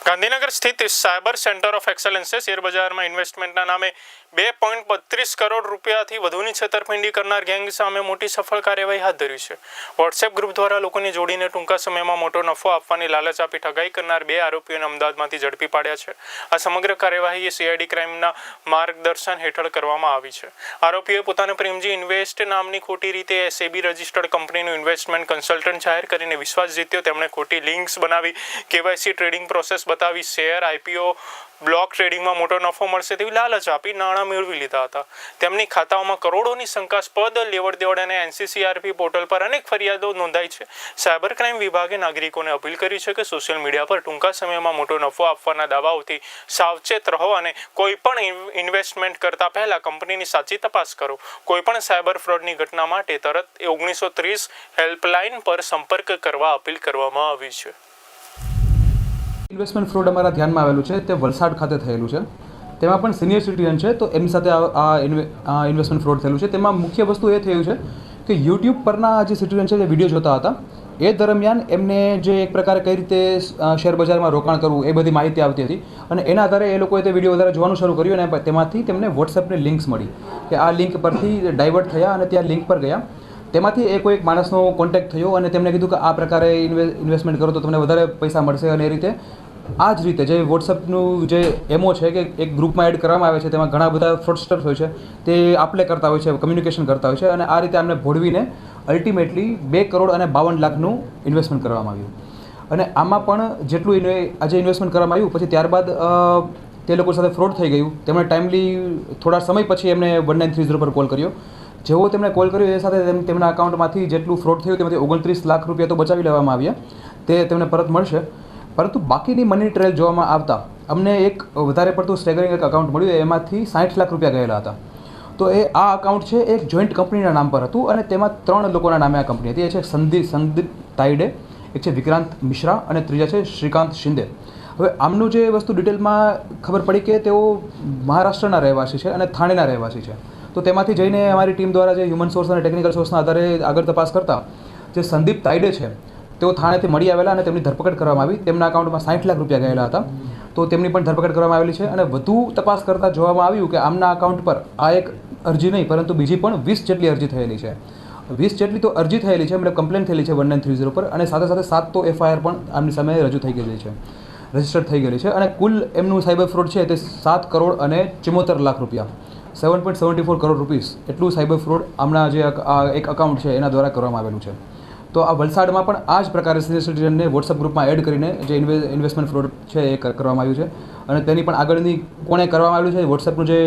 ગાંધીનગર સ્થિત cyber centre of એક્સલન્સે શેરબજારમાં ઇન્વેસ્ટમેન્ટના નામે 2.32 કરોડ રૂપિયાથી વધુની છેતરપિંડી કરનાર ગેંગ સામે મોટી સફળ કાર્યવાહી હાથ ધરી છે. વોટ્સએપ ગ્રુપ દ્વારા લોકોને જોડીને ટૂંકા સમયમાં મોટો નફો આપવાની લાલચ આપી ઠગાઈ કરનાર 2 આરોપીઓને અમદાવાદમાંથી ઝડપી પાડ્યા છે. આ સમગ્ર કાર્યવાહી સીઆઈડી ક્રાઇમના માર્ગદર્શન હેઠળ કરવામાં આવી છે. આરોપીઓએ પોતાને પ્રેમજી ઇન્વેસ્ટ નામની ખોટી રીતે SEBI રજિસ્ટર્ડ કંપનીનું ઇન્વેસ્ટમેન્ટ કન્સલ્ટન્ટ જાહેર કરીને વિશ્વાસ જીત્યો. તેમણે ખોટી લિંક્સ બનાવી KYC ટ્રેડિંગ પ્રોસેસ બતાવી શેર IPO બ્લોક ટ્રેડિંગમાં મોટો નફો મળશે તેવી લાલચ આપી નાણાં મેળવી લીધા હતા. તેમની ખાતાઓમાં કરોડોની શંકાસ્પદ લેવડ દેવડ અને NCCRP પોર્ટલ પર અનેક ફરિયાદો નોંધાઈ છે. સાયબર ક્રાઇમ વિભાગે નાગરિકોને અપીલ કરી છે કે સોશિયલ મીડિયા પર ટૂંકા સમયમાં મોટો નફો આપવાના દાવાઓથી સાવચેત રહો અને કોઈપણ ઇન્વેસ્ટમેન્ટ કરતા પહેલા કંપનીની સાચી તપાસ કરો. કોઈપણ સાયબર ફ્રોડની ઘટના માટે તરત 1930 હેલ્પલાઇન પર સંપર્ક કરવા અપીલ કરવામાં આવી છે. ઇન્વેસ્ટમેન્ટ ફ્રોડ અમારા ધ્યાનમાં આવેલું છે તે વલસાડ ખાતે થયેલું છે. તેમાં પણ સિનિયર સિટીઝન છે તો એમની સાથે આ ઇન્વેસ્ટમેન્ટ ફ્રોડ થયેલું છે. તેમાં મુખ્ય વસ્તુ એ થયું છે કે યુટ્યુબ પરના જે સિટીઝન છે તે વિડીયો જોતા હતા. એ દરમિયાન એમને જે એક પ્રકારે કઈ રીતે શેર બજારમાં રોકાણ કરવું એ બધી માહિતી આવતી હતી અને એના આધારે એ લોકોએ તે વિડીયો વધારે જોવાનું શરૂ કર્યું અને તેમાંથી તેમને વોટ્સએપની લિંક્સ મળી કે આ લિંક પરથી ડાયવર્ટ થયા અને ત્યાં લિંક પર ગયા. તેમાંથી કોઈ એક માણસનો કોન્ટેક્ટ થયો અને તેમણે કીધું કે આ પ્રકારે ઇન્વેસ્ટમેન્ટ કરો તો તમને વધારે પૈસા મળશે અને એ રીતે આ જ રીતે જે વોટ્સઅપનું જે એમઓ છે કે એક ગ્રુપમાં એડ કરવામાં આવે છે તેમાં ઘણા બધા ફ્રોડસ્ટર્સ હોય છે તે આપલે કરતા હોય છે, કમ્યુનિકેશન કરતા હોય છે અને આ રીતે આમને ભોળવીને અલ્ટિમેટલી 2 કરોડ અને 52 લાખનું ઇન્વેસ્ટમેન્ટ કરવામાં આવ્યું. અને આમાં પણ જેટલું આજે ઇન્વેસ્ટમેન્ટ કરવામાં આવ્યું પછી ત્યારબાદ તે લોકો સાથે ફ્રોડ થઈ ગયું. તેમણે ટાઈમલી થોડા સમય પછી એમને 1930 પર કોલ કર્યો. જેવો તેમણે કોલ કર્યો એ સાથે તેમના અકાઉન્ટમાંથી જેટલું ફ્રોડ થયું તેમાંથી 29 લાખ રૂપિયા તો બચાવી લેવામાં આવ્યા, તે તેમને પરત મળશે. પરંતુ બાકીની મની ટ્રેલ જોવામાં આવતા અમને એક વધારે પડતું સ્ટેગરિંગ એક અકાઉન્ટ મળ્યું, એમાંથી 60 લાખ રૂપિયા ગયેલા હતા. તો આ અકાઉન્ટ છે એક જોઈન્ટ કંપનીના નામ પર હતું અને તેમાં 3 લોકોના નામે આ કંપની હતી. એ છે સંદીપ તાઈડે, એક છે વિક્રાંત મિશ્રા અને ત્રીજા છે શ્રીકાંત શિંદે. હવે આમનું જે વસ્તુ ડિટેલમાં ખબર પડી કે તેઓ મહારાષ્ટ્રના રહેવાસી છે અને થાણેના રહેવાસી છે. તો તેમાંથી જઈને અમારી ટીમ દ્વારા જે હ્યુમન સોર્સ અને ટેકનિકલ સોર્સના આધારે આગળ તપાસ કરતા જે સંદીપ તાઈડે છે તેઓ થાણેથી મળી આવેલા અને તેમની ધરપકડ કરવામાં આવી. તેમના અકાઉન્ટમાં 60 લાખ રૂપિયા ગયેલા હતા તો તેમની પણ ધરપકડ કરવામાં આવેલી છે. અને વધુ તપાસ કરતાં જોવામાં આવ્યું કે આમના અકાઉન્ટ પર આ એક અરજી નહીં પરંતુ બીજી પણ 20 જેટલી અરજી થયેલી છે. 20 જેટલી તો અરજી થયેલી છે, મતલબ કમ્પ્લેન થયેલી છે 1930 પર અને સાથે સાથે 7 તો FIR પણ આમની સામે રજૂ થઈ ગયેલી છે, રજિસ્ટર્ડ થઈ ગયેલી છે. અને કુલ એમનું સાયબર ફ્રોડ છે તે 7 કરોડ અને 74 લાખ રૂપિયા 7.74 કરોડ રૂપીસ એટલું સાયબર ફ્રોડ આમના જે એક અકાઉન્ટ છે એના દ્વારા કરવામાં આવેલું છે. તો આ વલસાડમાં પણ આ જ પ્રકારે સિનિયર સિટીઝનને વોટ્સઅપ ગ્રુપમાં એડ કરીને જે ઇન્વેસ્ટમેન્ટ ફ્રોડ છે એ કરવામાં આવ્યું છે અને તેની પણ આગળની કોણે કરવામાં આવ્યું છે, વોટ્સઅપનું જે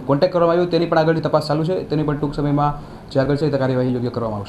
કોન્ટેક્ટ કરવામાં આવ્યું તેની પણ આગળની તપાસ ચાલુ છે. તેની પણ ટૂંક સમયમાં જે આગળ છે તે કાર્યવાહી યોગ્ય કરવામાં આવશે.